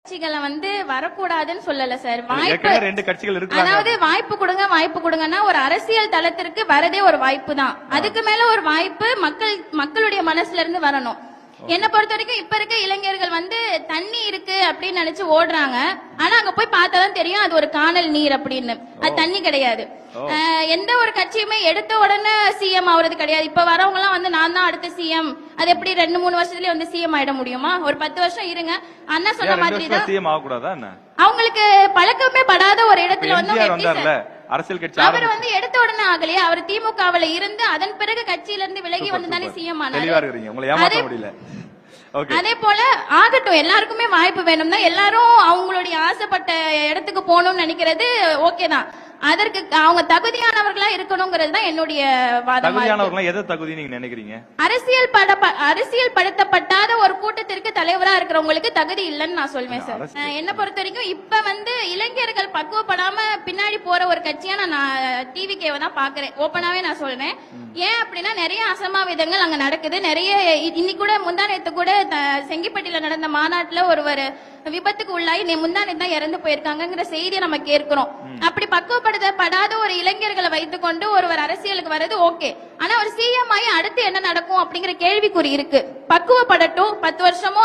கட்சிகளை வரக்கூடாதுன்னு சொல்லல சார். வாய்ப்பு ரெண்டு கட்சிகள் இருக்கு. அதாவது வாய்ப்பு கொடுங்கன்னா ஒரு அரசியல் தளத்திற்கு வரதே ஒரு வாய்ப்பு தான். அதுக்கு மேல ஒரு வாய்ப்பு மக்களுடைய மனசுல இருந்து வரணும். என்ன பொறுத்த வரைக்கும் இப்ப இருக்க இளைஞர்கள் தண்ணி இருக்கு அப்படின்னு நினைச்சு ஓடுறாங்க. ஆனா அங்க போய் பார்த்தாதான் தெரியும் அது ஒரு காணல் நீர் அப்படின்னு. அது தண்ணி கிடையாது. எந்த ஒரு கட்சியுமே எடுத்த உடனே சிஎம் ஆகுறது கிடையாது. இப்ப வரவங்க எல்லாம் நான் தான் அடுத்த சிஎம், அது எப்படி 2-3 வருஷத்துலயே சிஎம் ஆயிட முடியுமா? ஒரு 10 வருஷம் இருங்க. அண்ணா சொன்ன மாதிரி தான் சிஎம் ஆக கூடாதா? அவங்களுக்கு பழக்கமே படாத ஒரு இடத்துல அரசியல் கட்சி அவர் எடுத்த உடனே ஆகலையே. அவர் திமுகவுல இருந்து அதன் பிறகு கட்சியில இருந்து விலகி தானே சிஎம் ஆனாரு. அதே போல ஆகட்டும், எல்லாருக்குமே வாய்ப்பு வேணும் தான். எல்லாரும் அவங்களுடைய ஆசைப்பட்ட இடத்துக்கு போகணும்னு நினைக்கிறது ஓகே தான். அதற்கு அவங்க தகுதியானவர்களா இருக்கணுங்கிறது தான் என்னுடைய வாதமா இருக்கு. எதை தகுதி நீங்க நினைக்கிறீங்க? அரசியல் படுத்தப்பட்டாத ஒரு கூட்டத்திற்கு தலைவரா இருக்கிறவங்களுக்கு தகுதி இல்லைன்னு நான் சொல்வேன் சார். என்ன பொறுத்த வரைக்கும் இப்ப இளைஞர்கள் பக்குவப்படாம பின்னாடி போற ஒரு கட்சியா நான் டிவிகேவை தான் பாக்குறேன். ஓப்பனாவே நான் சொல்றேன். ஏன் அப்படின்னா நிறைய அசம்பாவிதங்கள் அங்க நடக்குது. நிறைய இன்னைக்கு கூட முந்தானத்து கூட செங்கிப்பட்டியில நடந்த மாநாட்டுல ஒருவர் விபத்துக்கு உள்ளாகி முந்தானத்து தான் இறந்து போயிருக்காங்கிற செய்தியை நம்ம கேட்கிறோம். அப்படி பக்குவப்படுத்தப்படாத ஒரு இளைஞர்களை வைத்துக்கொண்டு ஒருவர் அரசியலுக்கு வர்றது ஓகே. ஆனா ஒரு சிஎம் ஆகி அடுத்து என்ன நடக்கும் அப்படிங்கிற கேள்விக்குறி இருக்கு. பக்குவப்படட்டும், 10 வருஷமோ